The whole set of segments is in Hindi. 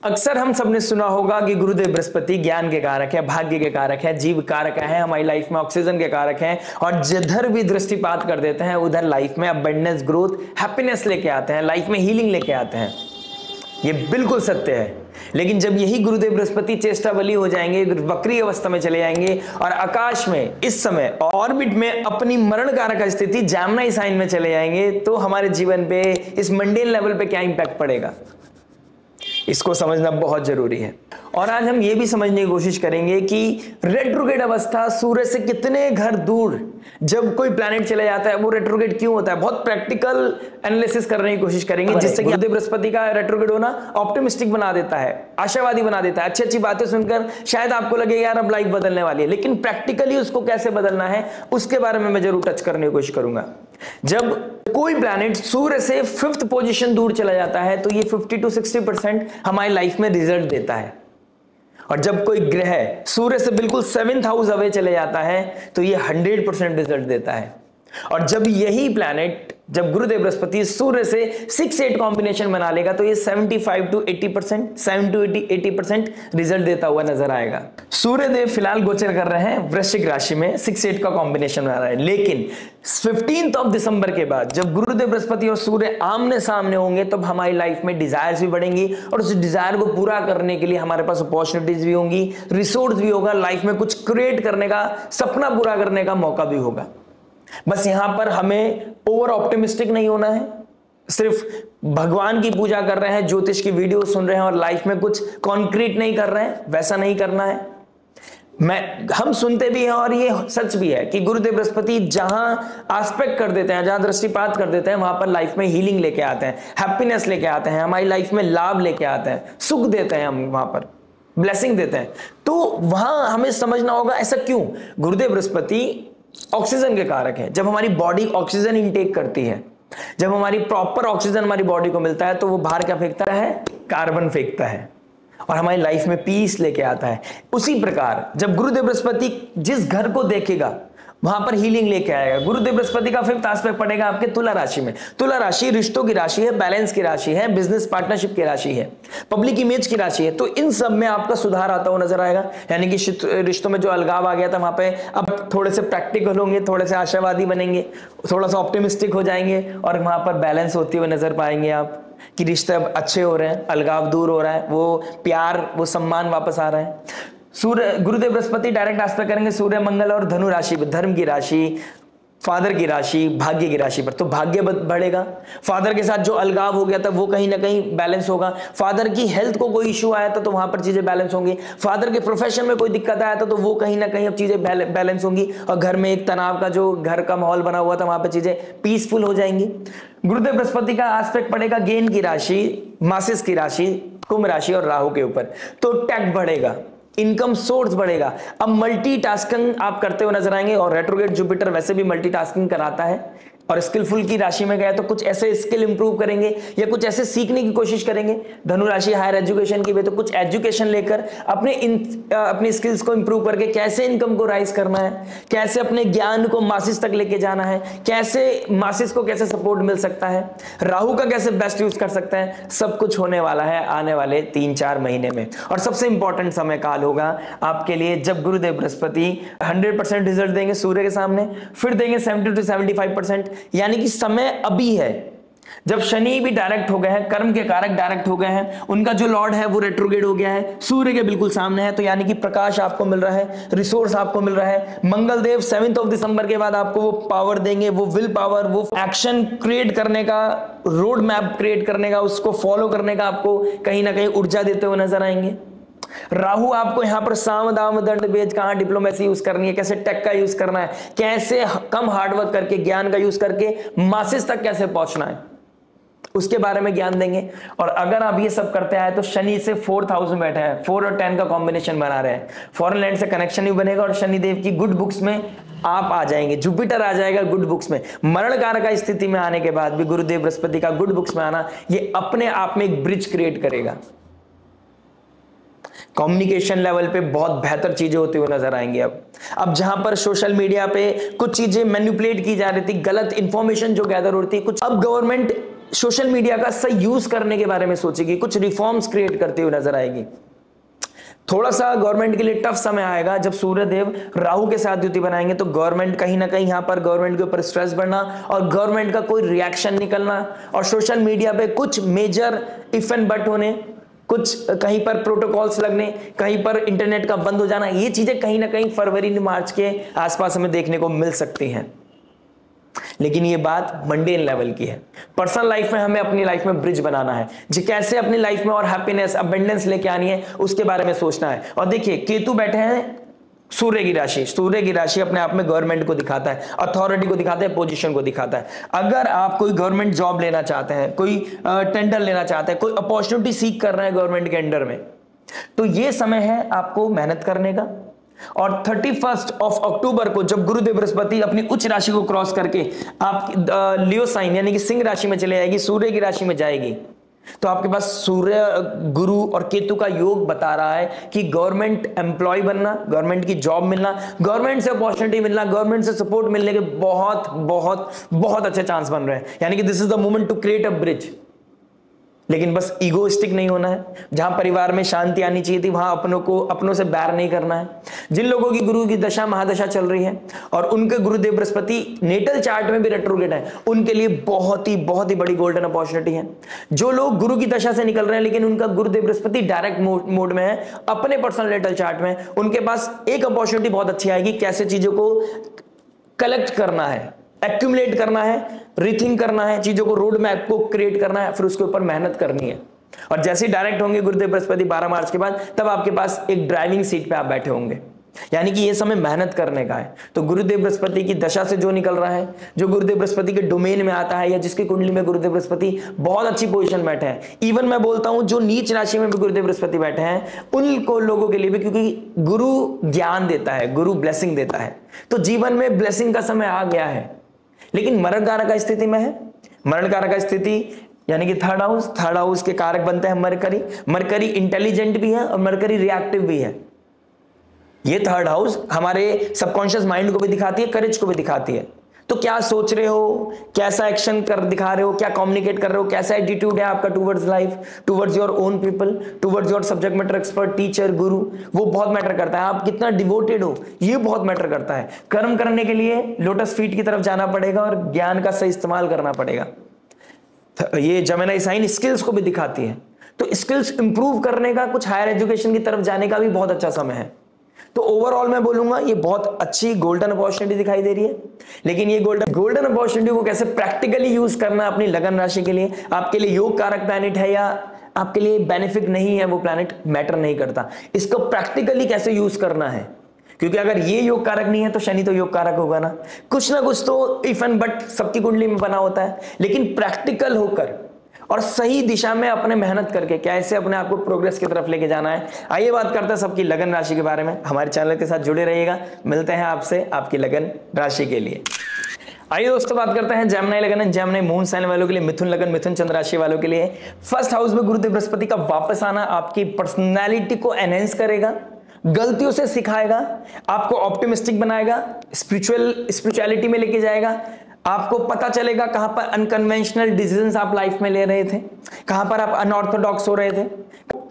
अक्सर हम सबने सुना होगा कि गुरुदेव बृहस्पति ज्ञान के कारक है, भाग्य के कारक है, जीव कारक है, हमारी लाइफ में ऑक्सीजन के कारक हैं और जिधर भी दृष्टिपात कर देते हैं उधर लाइफ में अबंडेंस, ग्रोथ, हैप्पीनेस लेके आते हैं, लाइफ में हीलिंग लेके आते हैं। ये बिल्कुल सत्य है। लेकिन जब यही गुरुदेव बृहस्पति चेष्टा बली हो जाएंगे, वक्री अवस्था में चले जाएंगे और आकाश में इस समय ऑर्बिट में अपनी मरण कारक स्थिति जैमिनी साइन में चले जाएंगे, तो हमारे जीवन पे इस मंडेन लेवल पे क्या इंपैक्ट पड़ेगा, इसको समझना बहुत जरूरी है। और आज हम ये भी समझने की कोशिश करेंगे कि रेट्रोग्रेड अवस्था सूर्य से कितने घर दूर जब कोई प्लैनेट चले जाता है वो रेट्रोग्रेड क्यों होता है, बहुत प्रैक्टिकल एनालिसिस करने की कोशिश करेंगे, जिससे कि गुरुदेव बृहस्पति का रेट्रोग्रेड होना ऑप्टिमिस्टिक बना देता है, आशावादी बना देता है। अच्छी अच्छी बातें सुनकर शायद आपको लगे यार अब लाइफ बदलने वाली है, लेकिन प्रैक्टिकली उसको कैसे बदलना है उसके बारे में मैं जरूर टच करने की कोशिश करूंगा। जब कोई प्लैनेट सूर्य से 5th पोजीशन दूर चला जाता है तो ये 50 to 60% हमारी लाइफ में रिजल्ट देता है। और जब कोई ग्रह सूर्य से बिल्कुल 7th हाउस अवे चले जाता है तो ये 100% रिजल्ट देता है। और जब यही प्लैनेट, जब गुरुदेव बृहस्पति सूर्य से 6-8 कॉम्बिनेशन बना लेगा तो ये 75 to 80%, 7 to 80% रिजल्ट देता हुआ नजर आएगा। सूर्य देव फिलहाल गोचर कर रहे हैं वृश्चिक राशि में, 6-8 का कॉम्बिनेशन बना रहा है। लेकिन 15 दिसंबर के बाद जब गुरुदेव बृहस्पति और सूर्य आमने सामने होंगे तब हमारी लाइफ में डिजायर्स भी बढ़ेंगी और उस डिजायर को पूरा करने के लिए हमारे पास अपॉर्चुनिटीज भी होंगी, रिसोर्स भी होगा, लाइफ में कुछ क्रिएट करने का, सपना पूरा करने का मौका भी होगा। बस यहां पर हमें ओवर ऑप्टिमिस्टिक नहीं होना है, सिर्फ भगवान की पूजा कर रहे हैं, ज्योतिष की वीडियो सुन रहे हैं और लाइफ में कुछ कॉन्क्रीट नहीं कर रहे हैं, वैसा नहीं करना है। हम सुनते भी हैं और ये सच भी है कि गुरुदेव बृहस्पति जहां आस्पेक्ट कर देते हैं, जहां दृष्टिपात कर देते हैं, वहां पर लाइफ में हीलिंग लेके आते हैं, हैप्पीनेस लेके आते हैं, हमारी लाइफ में लाभ लेके आते हैं, सुख देते हैं, हम वहां पर ब्लेसिंग देते हैं। तो वहां हमें समझना होगा ऐसा क्यों। गुरुदेव बृहस्पति ऑक्सीजन के कारक है। जब हमारी बॉडी ऑक्सीजन इनटेक करती है, जब हमारी प्रॉपर ऑक्सीजन हमारी बॉडी को मिलता है तो वो बाहर क्या फेंकता है, कार्बन फेंकता है और हमारी लाइफ में पीस लेके आता है। उसी प्रकार जब गुरुदेव बृहस्पति जिस घर को देखेगा वहां पर हीलिंग लेके आएगा। गुरुदेव बृहस्पति का 5th एस्पेक्ट पड़ेगा आपके तुला राशि में। तुला राशि रिश्तों की राशि है, बैलेंस की राशि है, बिजनेस पार्टनरशिप की राशि है, पब्लिक इमेज की राशि है। तो इन सब में आपका सुधार आता हुआ नजर आएगा। यानी कि रिश्तों में जो अलगाव आ गया था वहां पे अब थोड़े से प्रैक्टिकल होंगे, थोड़े से आशावादी बनेंगे, थोड़ा सा ऑप्टिमिस्टिक हो जाएंगे और वहां पर बैलेंस होते हुए नजर पाएंगे आप कि रिश्ते अब अच्छे हो रहे हैं, अलगाव दूर हो रहा है, वो प्यार, वो सम्मान वापस आ रहा है। सूर्य गुरुदेव बृहस्पति डायरेक्ट एस्पेक्ट करेंगे सूर्य मंगल और धनु राशि पर, धर्म की राशि, फादर की राशि, भाग्य की राशि पर। तो भाग्य बढ़ेगा, फादर के साथ जो अलगाव हो गया था वो कहीं ना कहीं बैलेंस होगा। फादर की हेल्थ को कोई इशू आया था तो वहां पर चीजें बैलेंस होंगी। फादर के प्रोफेशन में कोई दिक्कत आया था तो वो कहीं ना कहीं अब चीजें बैलेंस होंगी और घर में एक तनाव का जो घर का माहौल बना हुआ था वहां पर चीजें पीसफुल हो जाएंगी। गुरुदेव बृहस्पति का एस्पेक्ट पड़ेगा गेन की राशि, मासिस की राशि, कुंभ राशि और राहु के ऊपर। तो टैक्स बढ़ेगा, इनकम सोर्स बढ़ेगा। अब मल्टीटास्किंग आप करते हुए नजर आएंगे और रेट्रोग्रेड जुपिटर वैसे भी मल्टीटास्किंग कराता है। और स्किलफुल की राशि में गए तो कुछ ऐसे स्किल इंप्रूव करेंगे या कुछ ऐसे सीखने की कोशिश करेंगे। धनु राशि हायर एजुकेशन की भी, तो कुछ एजुकेशन लेकर अपने स्किल्स को इंप्रूव करके कैसे इनकम को राइज करना है, कैसे अपने ज्ञान को मासिस तक लेके जाना है, कैसे मासिस को कैसे सपोर्ट मिल सकता है, राहु का कैसे बेस्ट यूज कर सकता है, सब कुछ होने वाला है आने वाले 3-4 महीने में। और सबसे इंपॉर्टेंट समय काल होगा आपके लिए जब गुरुदेव बृहस्पति 100% रिजल्ट देंगे सूर्य के सामने, फिर देंगे 70 to 75%। यानी कि समय अभी है जब शनि भी डायरेक्ट हो गए हैं, कर्म के कारक डायरेक्ट हो गए हैं, उनका जो लॉर्ड है वो रेट्रोग्रेड हो गया है, सूर्य के बिल्कुल सामने है। तो यानी कि प्रकाश आपको मिल रहा है, रिसोर्स आपको मिल रहा है। मंगल देव 7 दिसंबर के बाद आपको वो पावर देंगे, वो विल पावर, वो एक्शन क्रिएट करने का, रोड मैप क्रिएट करने का, उसको फॉलो करने का आपको कहीं ना कहीं ऊर्जा देते हुए नजर आएंगे। राहु आपको यहां पर साम दाम दंड भेद, कहां डिप्लोमेसी यूज करनी है, कैसे टेक का यूज करना है, कैसे कम हार्डवर्क करके ज्ञान का यूज करके मासिस तक कैसे पहुंचना है, उसके बारे में ज्ञान देंगे। और अगर आप ये सब करते आए तो शनि से 4th हाउस में बैठे हैं, 4 और 10 का कॉम्बिनेशन बना रहे हैं, फॉरेन लैंड से कनेक्शन भी बनेगा और शनिदेव की गुड बुक्स में आप आ जाएंगे, जुपिटर आ जाएगा गुड बुक्स में। मरण कारक स्थिति में आने के बाद भी गुरुदेव बृहस्पति का गुड बुक्स में आना ये अपने आप में एक ब्रिज क्रिएट करेगा। कम्युनिकेशन लेवल पे बहुत बेहतर चीजें होती हुई नजर आएंगी। अब जहां पर सोशल मीडिया पे कुछ चीजें मैनिपुलेट की जा रही थी, गलत इंफॉर्मेशन जो गैदर होती है, कुछ अब गवर्नमेंट सोशल मीडिया का सही यूज करने के बारे में सोचेगी, कुछ रिफॉर्म्स क्रिएट करते हुए नजर आएगी। थोड़ा सा गवर्नमेंट के लिए टफ समय आएगा जब सूर्यदेव राहु के साथ युति बनाएंगे, तो गवर्नमेंट कहीं ना कहीं यहां पर गवर्नमेंट के ऊपर स्ट्रेस बढ़ना और गवर्नमेंट का कोई रिएक्शन निकलना और सोशल मीडिया पे कुछ मेजर इफ एंड बट होने, कुछ कहीं पर प्रोटोकॉल्स लगने, कहीं पर इंटरनेट का बंद हो जाना, ये चीजें कहीं ना कहीं फरवरी मार्च के आसपास हमें देखने को मिल सकती हैं। लेकिन ये बात मंडेन लेवल की है। पर्सनल लाइफ में हमें अपनी लाइफ में ब्रिज बनाना है, जी कैसे अपनी लाइफ में और हैप्पीनेस अबंडेंस लेके आनी है उसके बारे में सोचना है। और देखिए केतु बैठे हैं सूर्य की राशि, सूर्य की राशि अपने आप में गवर्नमेंट को दिखाता है, अथॉरिटी को दिखाता है, पोजीशन को दिखाता है। अगर आप कोई गवर्नमेंट जॉब लेना चाहते हैं, कोई टेंडर लेना चाहते हैं, कोई अपॉर्चुनिटी सीख कर रहे हैं गवर्नमेंट के अंडर में, तो ये समय है आपको मेहनत करने का। और 31 अक्टूबर को जब गुरुदेव बृहस्पति अपनी उच्च राशि को क्रॉस करके आप लियो साइन यानी कि सिंह राशि में चले जाएगी, सूर्य की राशि में जाएगी, तो आपके पास सूर्य गुरु और केतु का योग बता रहा है कि गवर्नमेंट एम्प्लॉय बनना, गवर्नमेंट की जॉब मिलना, गवर्नमेंट से अपॉर्चुनिटी मिलना, गवर्नमेंट से सपोर्ट मिलने के बहुत बहुत बहुत अच्छे चांस बन रहे हैं। यानी कि this is the moment to create a bridge. लेकिन बस ईगोइस्टिक नहीं होना है, जहां परिवार में शांति आनी चाहिए थी वहां अपनों से बैर नहीं करना है। जिन लोगों की गुरु की दशा महादशा चल रही है और उनके गुरुदेव बृहस्पति नेटल चार्ट में भी रेट्रोग्रेड है, उनके लिए बहुत ही बड़ी गोल्डन अपॉर्चुनिटी है। जो लोग गुरु की दशा से निकल रहे हैं लेकिन उनका गुरुदेव बृहस्पति डायरेक्ट मोड में है अपने पर्सनल नेटल चार्ट में, उनके पास एक अपॉर्चुनिटी बहुत अच्छी आएगी, कैसे चीजों को कलेक्ट करना है, एक्यूमुलेट करना है, रीथिंक करना है, चीजों को रोड मैप को क्रिएट करना है, फिर उसके ऊपर मेहनत करनी है। और जैसे ही डायरेक्ट होंगे गुरुदेव बृहस्पति 12 मार्च के बाद, तब आपके पास एक ड्राइविंग सीट पे आप बैठे होंगे। यानी कि ये समय मेहनत करने का है। तो गुरुदेव बृहस्पति की दशा से जो निकल रहा है, जो गुरुदेव बृहस्पति के डोमेन में आता है या जिसकी कुंडली में गुरुदेव बृहस्पति बहुत अच्छी पोजीशन बैठे हैं, इवन मैं बोलता हूं जो नीच राशि में भी गुरुदेव बृहस्पति बैठे हैं, उनको लोगों के लिए भी, क्योंकि गुरु ज्ञान देता है, गुरु ब्लेसिंग देता है, तो जीवन में ब्लेसिंग का समय आ गया है। लेकिन मरण कारक स्थिति में है। मरण कारक स्थिति यानी कि थर्ड हाउस के कारक बनते हैं मरकरी। मरकरी इंटेलिजेंट भी है और मरकरी रिएक्टिव भी है। ये थर्ड हाउस हमारे सबकॉन्शियस माइंड को भी दिखाती है, करेज को भी दिखाती है। तो क्या सोच रहे हो, कैसा एक्शन कर दिखा रहे हो, क्या कम्युनिकेट कर रहे हो, कैसा एटीट्यूड है आपका towards life, towards your own people, towards your subject matter expert, teacher, गुरु, वो बहुत मैटर करता है। आप कितना डिवोटेड हो ये बहुत मैटर करता है। कर्म करने के लिए लोटस फीट की तरफ जाना पड़ेगा और ज्ञान का सही इस्तेमाल करना पड़ेगा। ये जेमिनी साइन स्किल्स को भी दिखाती है, तो स्किल्स इंप्रूव करने का, कुछ हायर एजुकेशन की तरफ जाने का भी बहुत अच्छा समय है। तो ओवरऑल मैं बोलूंगा ये बहुत अच्छी गोल्डन अपॉर्चुनिटी दिखाई दे रही है। लेकिन ये गोल्डन अपॉर्चुनिटी को कैसे प्रैक्टिकली यूज करना अपनी लगन राशि के लिए, आपके लिए योग कारक प्लैनेट है या आपके लिए बेनिफिट नहीं है वो प्लैनेट मैटर नहीं करता, इसको प्रैक्टिकली कैसे यूज करना है। क्योंकि अगर ये योग कारक नहीं है तो शनि तो योग कारक होगा ना, कुछ ना कुछ तो इफ एंड बट सबकी कुंडली में बना होता है। लेकिन प्रैक्टिकल होकर और सही दिशा में अपने मेहनत करके कैसे अपने आप को प्रोग्रेस की तरफ लेके जाना है। आइए बात करते हैं सबकी लगन राशि के बारे में। हमारे चैनल के साथ जुड़े रहिएगा, मिलते हैं आपसे आपकी लगन राशि के लिए। आइए दोस्तों बात करते हैं जेमिनी लगन, जेमिनी मून साइन वालों के लिए, मिथुन लगन, मिथुन चंद्र राशि वालों के लिए। फर्स्ट हाउस में गुरुदेव बृहस्पति का वापस आना आपकी पर्सनैलिटी को एनहेंस करेगा, गलतियों से सिखाएगा, आपको ऑप्टिमिस्टिक बनाएगा, स्पिरिचुअलिटी में लेके जाएगा। आपको पता चलेगा कहां पर अनकन्वेंशनल डिसीजंस आप लाइफ में ले रहे थे, कहां पर आप अनऑर्थोडॉक्स हो रहे थे।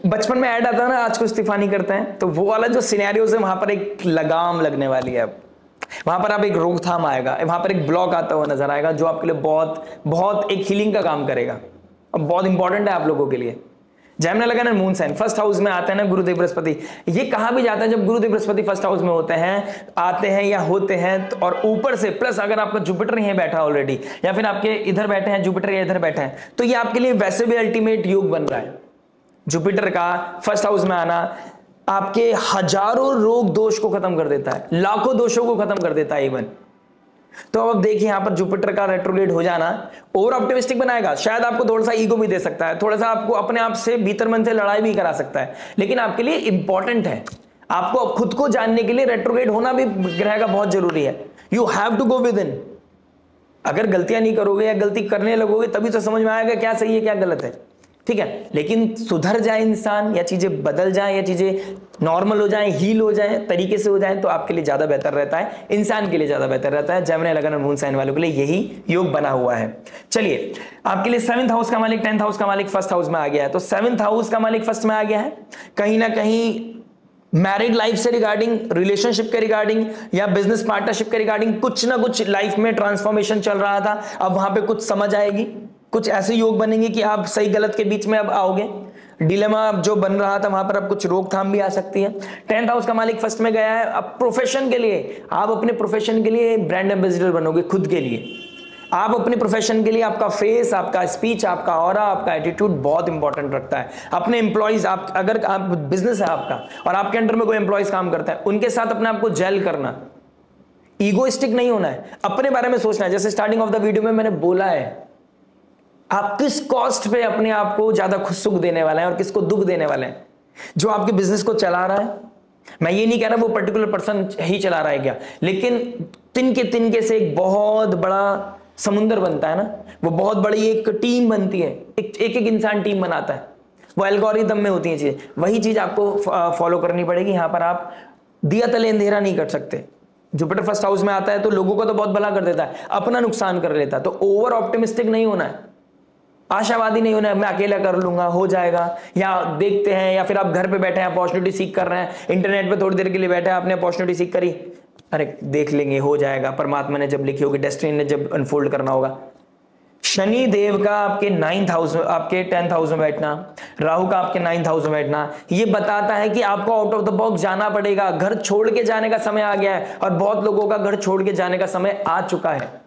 बचपन में ऐड आता है ना, आज को इस्तीफा नहीं करते हैं, तो वो वाला जो सिनेरियोज है वहां पर एक लगाम लगने वाली है। अब वहां पर आप एक रोकथाम आएगा, वहां पर एक ब्लॉक आता हुआ नजर आएगा जो आपके लिए बहुत बहुत एक हीलिंग का काम करेगा और बहुत इंपॉर्टेंट है आप लोगों के लिए। जेमिनी लगन and moon sign first house में आते हैं ना गुरुदेव बृहस्पति। ये कहा भी जाता है जब गुरुदेव बृहस्पति फर्स्ट हाउस में होते हैं, आते हैं या होते हैं तो, और ऊपर से प्लस अगर आपका जुपिटर यहीं बैठा ऑलरेडी या फिर आपके इधर बैठे हैं जुपिटर या इधर बैठे हैं, तो ये आपके लिए वैसे भी अल्टीमेट योग बन रहा है। जुपिटर का फर्स्ट हाउस में आना आपके हजारों रोग दोष को खत्म कर देता है, लाखों दोषों को खत्म कर देता है इवन। तो अब देखिए यहां पर जुपिटर का रेट्रोग्रेड हो जाना ओवर ऑप्टिमिस्टिक बनाएगा, शायद आपको थोड़ा सा ईगो भी दे सकता है, थोड़ा सा आपको अपने आप से भीतर मन से लड़ाई भी करा सकता है, लेकिन आपके लिए इंपॉर्टेंट है। आपको खुद को जानने के लिए रेट्रोग्रेड होना भी ग्रह का बहुत जरूरी है। You have to go within. अगर गलतियां नहीं करोगे या गलती करने लगोगे तभी तो समझ में आएगा क्या सही है क्या गलत है। ठीक है, लेकिन सुधर जाए इंसान या चीजें बदल जाए या चीजें नॉर्मल हो जाए, हील हो जाए, तरीके से हो जाए, तो आपके लिए ज्यादा बेहतर रहता है, इंसान के लिए ज्यादा बेहतर रहता है। जेमिनी, लगन और मून साइन वालों के लिए यही योग बना हुआ है। चलिए, आपके लिए 7th हाउस का मालिक 10th हाउस का मालिक फर्स्ट हाउस में आ गया है, तो 7th हाउस का मालिक फर्स्ट में आ गया है। कहीं ना कहीं मैरिड लाइफ से रिगार्डिंग, रिलेशनशिप के रिगार्डिंग या बिजनेस पार्टनरशिप के रिगार्डिंग कुछ ना कुछ लाइफ में ट्रांसफॉर्मेशन चल रहा था, अब वहां पे कुछ समझ आएगी, कुछ ऐसे योग बनेंगे कि आप सही गलत के बीच में अब आओगे। डिलेमा जो बन रहा था वहां पर अब कुछ रोकथाम भी आ सकती है। 10th हाउस का मालिक फर्स्ट में गया है। अब प्रोफेशन के लिए, आप अपने प्रोफेशन के लिए ब्रांड एम्बेसडर बनोगे खुद के लिए। आप अपने प्रोफेशन के लिए आपका फेस, आपका स्पीच, आपका ऑरा, आपका एटीट्यूड बहुत इंपॉर्टेंट रखता है। अपने एम्प्लॉइज, आप अगर आप बिजनेस है आपका और आपके अंडर में कोई एम्प्लॉइज काम करता है, उनके साथ अपने आप को जेल करना, ईगोइस्टिक नहीं होना है, अपने बारे में सोचना है। जैसे स्टार्टिंग ऑफ द वीडियो में मैंने बोला है, आप किस कॉस्ट पे अपने आप को ज्यादा खुश सुख देने वाले हैं और किसको दुख देने वाले हैं। जो आपके बिजनेस को चला रहा है, मैं ये नहीं कह रहा वो पर्टिकुलर पर्सन ही चला रहा है क्या, लेकिन तिनके से एक बहुत बड़ा समुंदर बनता है ना, वो बहुत बड़ी एक टीम बनती है, एक इंसान टीम बनाता है, वो एल्गोरिदम में होती है चीजें। वही चीज आपको फॉलो करनी पड़ेगी। यहां पर आप दिया तले अंधेरा नहीं कर सकते। जुपिटर फर्स्ट हाउस में आता है तो लोगों को तो बहुत भला कर देता है, अपना नुकसान कर लेता है। तो ओवर ऑप्टिमिस्टिक नहीं होना है, आशावादी नहीं होना है, मैं अकेला कर लूंगा, हो जाएगा, या देखते हैं, या फिर आप घर पे बैठे हैं, अपॉर्चुनिटी सीख कर रहे हैं, इंटरनेट पे थोड़ी देर के लिए बैठे हैं, आपने अपॉर्चुनिटी सीख करी, अरे देख लेंगे, हो जाएगा, परमात्मा ने जब लिखी होगी, डेस्टिनी ने जब अनफोल्ड करना होगा। शनि देव का आपके 9th हाउस में, आपके 10th हाउस में बैठना, राहु का आपके 9th हाउस में बैठना, ये बताता है कि आपको आउट ऑफ द बॉक्स जाना पड़ेगा। घर छोड़ के जाने का समय आ गया है, और बहुत लोगों का घर छोड़ के जाने का समय आ चुका है।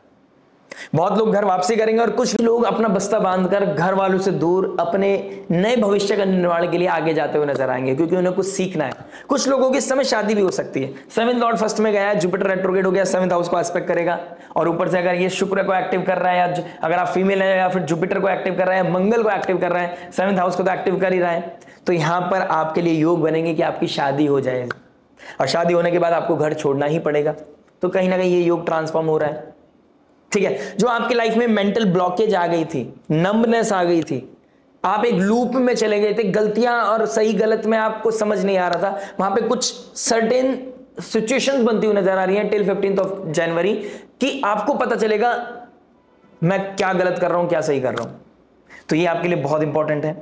बहुत लोग घर वापसी करेंगे और कुछ लोग अपना बस्ता बांधकर घर वालों से दूर अपने नए भविष्य का निर्माण के लिए आगे जाते हुए नजर आएंगे, क्योंकि उन्हें कुछ सीखना है। कुछ लोगों की इस समय शादी भी हो सकती है। 7th लॉर्ड फर्स्ट में गया है, जुपिटर रेट्रोग्रेड हो गया, 7th हाउस को एस्पेक्ट करेगा, और ऊपर से अगर ये शुक्र को एक्टिव कर रहा है, या अगर आप फीमेल है या फिर जुपिटर को एक्टिव कर रहा है, मंगल को एक्टिव कर रहा है, 7th हाउस को तो एक्टिव कर ही रहा है, तो यहां पर आपके लिए योग बनेंगे कि आपकी शादी हो जाएगी, और शादी होने के बाद आपको घर छोड़ना ही पड़ेगा। तो कहीं ना कहीं ये योग ट्रांसफॉर्म हो रहा है, ठीक है। जो आपकी लाइफ में मेंटल ब्लॉकेज आ गई थी, नंबनेस आ गई थी, आप एक लूप में चले गए थे, गलतियां और सही गलत में आपको समझ नहीं आ रहा था, वहां पे कुछ सर्टेन सिचुएशंस बनती हुई नजर आ रही हैं टिल 15th ऑफ जनवरी, कि आपको पता चलेगा मैं क्या गलत कर रहा हूं, क्या सही कर रहा हूं। तो ये आपके लिए बहुत इंपॉर्टेंट है।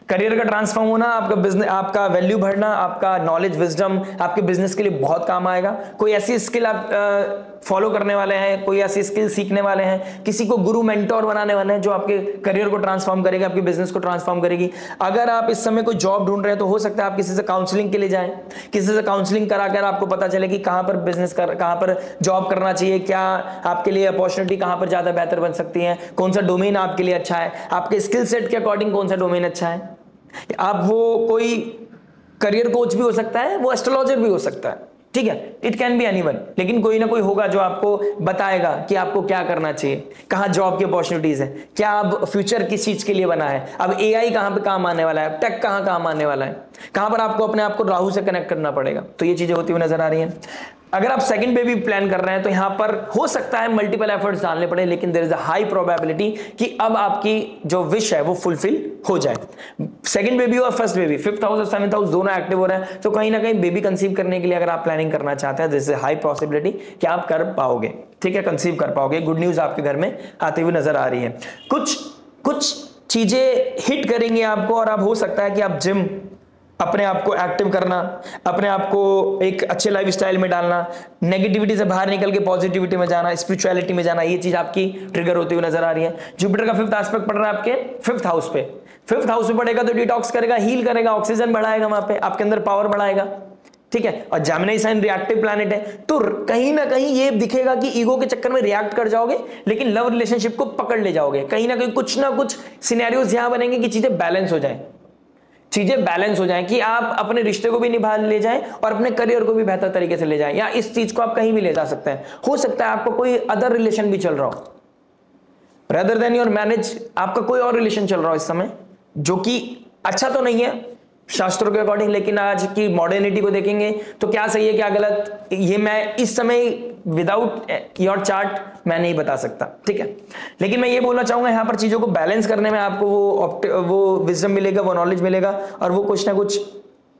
करियर का ट्रांसफॉर्म होना, आपका बिजनेस, आपका वैल्यू बढ़ना, आपका नॉलेज विजडम आपके बिजनेस के लिए बहुत काम आएगा। कोई ऐसी स्किल आप फॉलो करने वाले हैं, कोई ऐसी स्किल सीखने वाले हैं, किसी को गुरु मेंटोर बनाने वाले हैं, जो आपके करियर को ट्रांसफॉर्म करेगी, आपके बिजनेस को ट्रांसफॉर्म करेगी। अगर आप इस समय कोई जॉब ढूंढ रहे हैं तो हो सकता है आप किसी से काउंसलिंग के लिए जाएं, किसी से काउंसलिंग कराकर आपको पता चले कि कहां पर बिजनेस कहां पर जॉब करना चाहिए, क्या आपके लिए अपॉर्चुनिटी कहां पर ज्यादा बेहतर बन सकती है, कौन सा डोमेन आपके लिए अच्छा है, आपके स्किल सेट के अकॉर्डिंग कौन सा डोमेन अच्छा है। आप वो कोई करियर कोच भी हो सकता है, वो एस्ट्रोलॉजर भी हो सकता है, ठीक है, इट कैन बी एनीवन, लेकिन कोई ना कोई होगा जो आपको बताएगा कि आपको क्या करना चाहिए, कहां जॉब की अपॉर्चुनिटीज है, क्या अब फ्यूचर किस चीज के लिए बना है, अब एआई कहां पे काम आने वाला है, टेक कहां काम आने वाला है, कहां पर आपको अपने आप को राहु से कनेक्ट करना पड़ेगा। तो ये चीजें होती हुई नजर आ रही हैं। अगर आप सेकंड बेबी प्लान कर रहे हैं तो यहां पर हो सकता है मल्टीपल एफर्ट्स डालने पड़े, लेकिन there is a high probability कि अब आपकी जो विश है वो फुलफिल हो जाए। सेकंड बेबी और फर्स्ट बेबी, 5th हाउस और 7th हाउस दोनों एक्टिव हो रहे हैं, तो कहीं ना कहीं बेबी कंसीव करने के लिए अगर आप प्लानिंग करना चाहते हैं, दिस इज हाई पॉसिबिलिटी कि आप कर पाओगे, ठीक है, कंसीव कर पाओगे। गुड न्यूज आपके घर में आते हुए नजर आ रही है। कुछ चीजें हिट करेंगी आपको, और अब हो सकता है कि आप जिम, अपने आप को एक्टिव करना, अपने आप को एक अच्छे लाइफस्टाइल में डालना, नेगेटिविटी से बाहर निकल के पॉजिटिविटी में जाना, स्पिरिचुअलिटी में जाना, ये चीज आपकी ट्रिगर होती हुई नजर आ रही है। जुपिटर का 5th एस्पेक्ट पड़ रहा है आपके 5th हाउस पे। 5th हाउस में पड़ेगा तो डिटॉक्स करेगा, हील करेगा, ऑक्सीजन बढ़ाएगा, वहां पे आपके अंदर पावर बढ़ाएगा, ठीक है। और जेमिनी साइन रिएक्टिव प्लैनेट है, तो कहीं ना कहीं ये दिखेगा कि ईगो के चक्कर में रिएक्ट कर जाओगे, लेकिन लव रिलेशनशिप को पकड़ ले जाओगे। कहीं ना कुछ सिनेरियोज यहां बनेंगे कि चीजें बैलेंस हो जाएं, चीजें बैलेंस हो जाएं, कि आप अपने रिश्ते को भी निभा ले जाएं और अपने करियर को भी बेहतर तरीके से ले जाएं, या इस चीज को आप कहीं भी ले जा सकते हैं। हो सकता है आपको कोई अदर रिलेशन भी चल रहा हो, रेदर देन योर मैरिज, आपका कोई और रिलेशन चल रहा हो इस समय, जो कि अच्छा तो नहीं है शास्त्रों के अकॉर्डिंग, लेकिन आज की मॉडर्निटी को देखेंगे तो क्या सही है क्या गलत, ये मैं इस समय विदाउट योर चार्ट मैं नहीं बता सकता, ठीक है। लेकिन मैं ये बोलना चाहूंगा यहां पर चीजों को बैलेंस करने में आपको वो विजडम मिलेगा, वो नॉलेज मिलेगा, और वो कुछ ना कुछ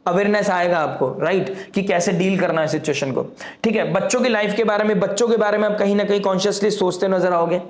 अवेयरनेस आएगा आपको, राइट, कि कैसे डील करना है सिचुएशन को, ठीक है। बच्चों की लाइफ के बारे में आप कहीं ना कहीं कॉन्शियसली सोचते नजर आओगे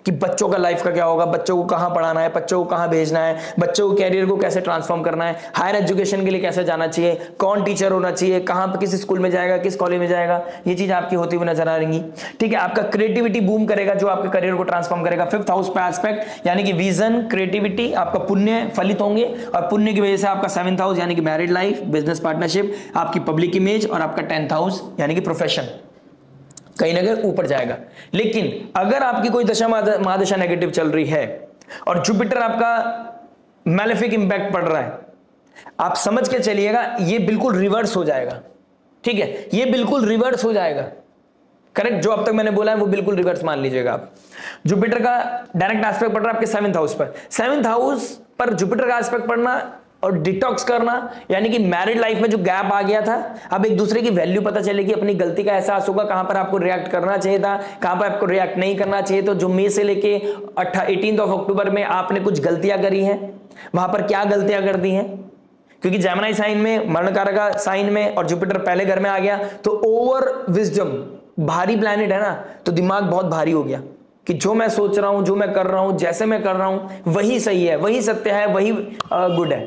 कि बच्चों का लाइफ का क्या होगा, बच्चों को कहां पढ़ाना है, बच्चों को कहां भेजना है, बच्चों को कैरियर को कैसे ट्रांसफॉर्म करना है, हायर एजुकेशन के लिए कैसे जाना चाहिए, कौन टीचर होना चाहिए, कहां पर किस स्कूल में जाएगा, किस कॉलेज में जाएगा, ये चीज आपकी होती हुई नजर आ रही, ठीक है। आपका क्रिएटिविटी बूम करेगा जो आपके करियर को ट्रांसफॉर्म करेगा। 5th हाउस पे एस्पेक्ट यानी कि विजन, क्रिएटिविटी, आपका पुण्य फलित होंगे, और पुण्य की वजह से आपका 7th हाउस यानी कि मैरिड लाइफ, बिजनेस पार्टनरशिप, आपकी पब्लिक इमेज, और आपका 10th हाउस यानी कि प्रोफेशन कहीं ना कहीं ऊपर जाएगा। लेकिन अगर आपकी कोई दशा महादशा नेगेटिव चल रही है और जुपिटर आपका मैलेफिक इंपैक्ट पड़ रहा है, आप समझ के चलिएगा ये बिल्कुल रिवर्स हो जाएगा, ठीक है, ये बिल्कुल रिवर्स हो जाएगा, करेक्ट। जो अब तक मैंने बोला है वो बिल्कुल रिवर्स मान लीजिएगा आप। जुपिटर का डायरेक्ट एस्पेक्ट पड़ रहा है आपके 7th हाउस पर। 7th हाउस पर जुपिटर का एस्पेक्ट पड़ना और डिटॉक्स करना यानी कि मैरिड लाइफ में जो गैप आ गया था, अब एक दूसरे की वैल्यू पता चलेगी, अपनी गलती का एहसास होगा, कहां पर आपको रिएक्ट करना चाहिए था, कहां पर आपको रिएक्ट नहीं करना चाहिए। तो जो मई से लेके 18 अक्टूबर में आपने कुछ गलतियां करी हैं, वहां पर क्या गलतियां कर दी हैं, क्योंकि जेमिनी साइन में, मरणकारक साइन में, और जुपिटर पहले घर में आ गया, तो ओवर विजडम, भारी प्लैनेट है ना, तो दिमाग बहुत भारी हो गया कि जो मैं सोच रहा हूं, जो मैं कर रहा हूं, जैसे मैं कर रहा हूं वही सही है, वही सत्य है, वही गुड है।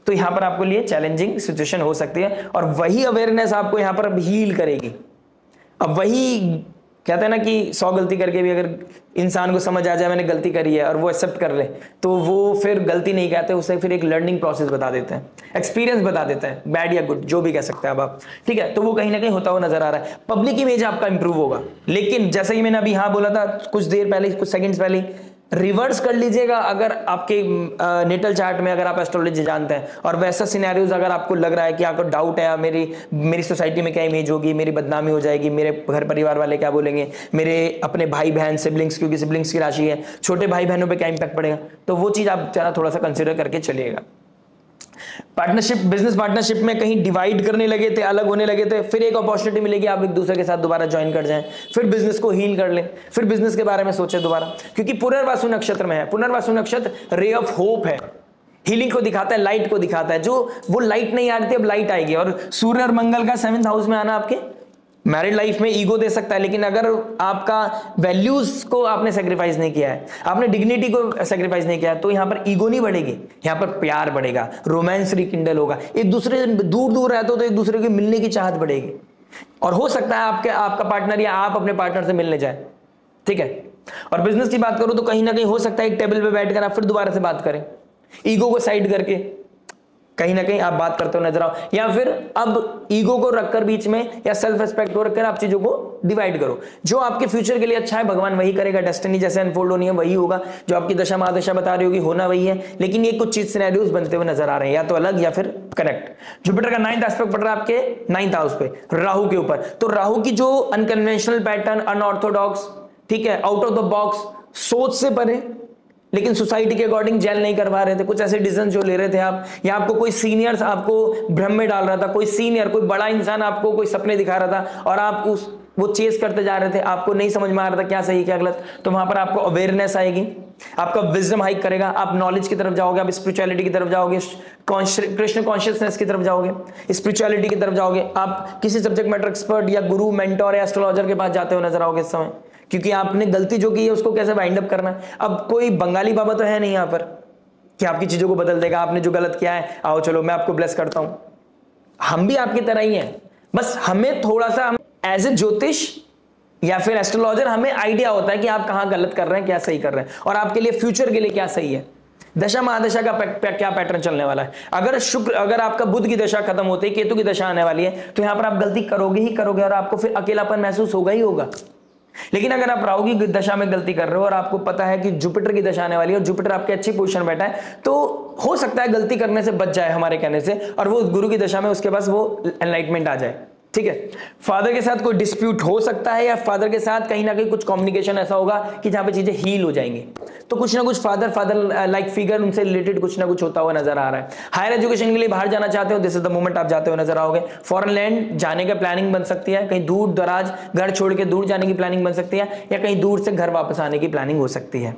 तो यहां पर आपको लिए चैलेंजिंग सिचुएशन हो सकती है, और वही अवेयरनेस आपको यहां पर हील करेगी। अब वही कहते हैं ना कि 100 गलती करके भी अगर इंसान को समझ आ जाए मैंने गलती करी है, और वो एक्सेप्ट कर ले, तो वो फिर गलती नहीं कहते, उसे फिर एक लर्निंग प्रोसेस बता देते हैं, एक्सपीरियंस बता देते हैं, बैड या गुड जो भी कह सकते हैं अब आप, ठीक है। तो वो कहीं ना कहीं होता हुआ नजर आ रहा है। पब्लिक इमेज आपका इंप्रूव होगा, लेकिन जैसे कि मैंने अभी हाँ बोला था कुछ देर पहले, कुछ सेकंड्स पहले, रिवर्स कर लीजिएगा अगर आपके नेटल चार्ट में, अगर आप एस्ट्रोलॉजी जानते हैं, और वैसा सिनेरियोज अगर आपको लग रहा है कि आपको डाउट है मेरी सोसाइटी में क्या इमेज होगी, मेरी बदनामी हो जाएगी, मेरे घर परिवार वाले क्या बोलेंगे, मेरे अपने भाई बहन सिबलिंग्स, क्योंकि सिबलिंग्स की राशि है, छोटे भाई बहनों पे क्या इंपैक्ट पड़ेगा, तो वो चीज आप जरा थोड़ा सा कंसिडर करके चलिएगा। पार्टनरशिप, बिजनेस पार्टनरशिप में कहीं डिवाइड करने लगे थे, अलग होने लगे थे, फिर एक अपॉर्चुनिटी मिलेगी, आप एक दूसरे के साथ दोबारा ज्वाइन कर जाएं, फिर बिजनेस को हील कर लें, फिर बिजनेस के बारे में सोचें दोबारा, क्योंकि पुनर्वसु नक्षत्र में है। पुनर्वसु नक्षत्र रे ऑफ होप है, हीलिंग को दिखाता है, लाइट को दिखाता है। जो वो लाइट नहीं आ रही थी अब लाइट आएगी, और सूर्य और मंगल का 7th हाउस में आना आपके मैरिड लाइफ में ईगो दे सकता है, लेकिन अगर आपका वैल्यूज को आपने सेक्रीफाइस नहीं किया है, आपने डिग्निटी को सेक्रीफाइस नहीं किया है, तो यहां पर ईगो नहीं बढ़ेगी, यहां पर प्यार बढ़ेगा, रोमांस रिकिंडल होगा, एक दूसरे दूर दूर रहते हो तो एक दूसरे की मिलने की चाहत बढ़ेगी, और हो सकता है आपका पार्टनर या आप अपने पार्टनर से मिलने जाए, ठीक है। और बिजनेस की बात करूं तो कहीं ना कहीं हो सकता है एक टेबल पे बैठकर आप फिर दोबारा से बात करें, ईगो को साइड करके कहीं ना कहीं आप बात करते हो नजर आओ, या फिर अब ईगो को रखकर बीच में, या सेल्फ रिस्पेक्ट को रखकर आप चीजों को डिवाइड करो। जो आपके फ्यूचर के लिए अच्छा है भगवान वही करेगा, डेस्टिनी जैसे अनफोल्ड होनी है वही होगा, जो आपकी दशा महादशा बता रही होगी होना वही है, लेकिन ये कुछ चीज सिनेरियोस बनते हुए नजर आ रहे हैं, या तो अलग या फिर कनेक्ट। जुपिटर का 9th एस्पेक्ट पड़ रहा है आपके 9th हाउस पे, राहु के ऊपर, तो राहु की जो अनकन्वेंशनल पैटर्न, अनऑर्थोडॉक्स, ठीक है, आउट ऑफ द बॉक्स, सोच से परे, लेकिन सोसाइटी के अकॉर्डिंग जेल नहीं करवा रहे थे, कुछ ऐसे डिसीजन जो ले रहे थे आप, या आपको कोई सीनियर्स आपको भ्रम में डाल रहा था, कोई सीनियर, कोई बड़ा इंसान आपको कोई सपने दिखा रहा था, और आप वो चेस करते जा रहे थे, आपको नहीं समझ में आ रहा था क्या सही क्या गलत, तो वहां पर आपको अवेयरनेस आएगी, आपका विजडम हाइक करेगा, आप नॉलेज की तरफ जाओगे, आप स्पिरिचुअलिटी की तरफ जाओगे, कृष्ण कॉन्शियसनेस की तरफ जाओगे, स्पिरिचुअलिटी की तरफ जाओगे, आप किसी सब्जेक्ट मैटर एक्सपर्ट या गुरु, मेंटोर या एस्ट्रोलॉजर के पास जाते हो नजर आओगे इस समय, क्योंकि आपने गलती जो की है उसको कैसे वाइंड अप करना है। अब कोई बंगाली बाबा तो है नहीं यहां पर कि आपकी चीजों को बदल देगा, आपने जो गलत किया है आओ चलो मैं आपको ब्लेस करता हूं, हम भी आपकी तरह ही हैं, बस हमें थोड़ा सा एज ए ज्योतिष या फिर एस्ट्रोलॉजर हमें आइडिया होता है कि आप कहां गलत कर रहे हैं, क्या सही कर रहे हैं, और आपके लिए फ्यूचर के लिए क्या सही है, दशा महादशा का क्या पैटर्न चलने वाला है। अगर आपका बुध की दशा खत्म होते ही केतु की दशा आने वाली है, तो यहां पर आप गलती करोगे ही करोगे, और आपको फिर अकेलापन महसूस होगा ही होगा। लेकिन अगर आप राहु की दशा में गलती कर रहे हो और आपको पता है कि जुपिटर की दशा आने वाली है और जुपिटर आपके अच्छी पोजीशन बैठा है, तो हो सकता है गलती करने से बच जाए हमारे कहने से, और वो गुरु की दशा में उसके पास वो एनलाइटमेंट आ जाए, ठीक है। फादर के साथ कोई डिस्प्यूट हो सकता है, या फादर के साथ कहीं ना कहीं कुछ कम्युनिकेशन ऐसा होगा कि जहां पे चीजें हील हो जाएंगी। तो कुछ ना कुछ फादर लाइक फिगर, उनसे रिलेटेड कुछ ना कुछ होता हुआ नजर आ रहा है। हायर एजुकेशन के लिए बाहर जाना चाहते हो, दिस इज द मोमेंट आप जाते हुए नजर आओगे। फॉरेन लैंड जाने का प्लानिंग बन सकती है, कहीं दूर दराज घर छोड़ के दूर जाने की प्लानिंग बन सकती है, या कहीं दूर से घर वापस आने की प्लानिंग हो सकती है।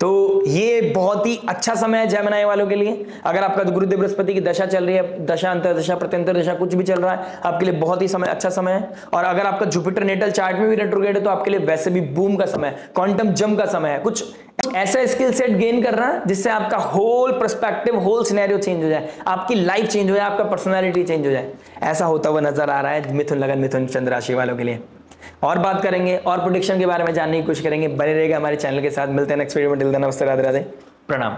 तो ये बहुत ही अच्छा समय है जेमिनी वालों के लिए। अगर आपका गुरुदेव बृहस्पति की दशा चल रही है, दशा अंतरदशा प्रत्यंतर दशा कुछ भी चल रहा है, आपके लिए बहुत ही समय अच्छा समय है। और अगर आपका जुपिटर नेटल चार्ट में भी रेट्रोग्रेड है तो आपके लिए वैसे भी बूम का समय है, क्वांटम जंप का समय है। कुछ ऐसा स्किल सेट गेन करना है जिससे आपका whole perspective, whole scenario change हो जाए, आपकी लाइफ चेंज हो जाए, आपका पर्सनैलिटी चेंज हो जाए। ऐसा होता हुआ नजर आ रहा है मिथुन लगन, मिथुन चंद्र राशि वालों के लिए। और बात करेंगे और प्रेडिक्शन के बारे में जानने की कोशिश करेंगे। बने रहेगा हमारे चैनल के साथ। मिलते हैं नेक्स्ट वीडियो में। टिल देन नमस्ते, राधे राधे, प्रणाम।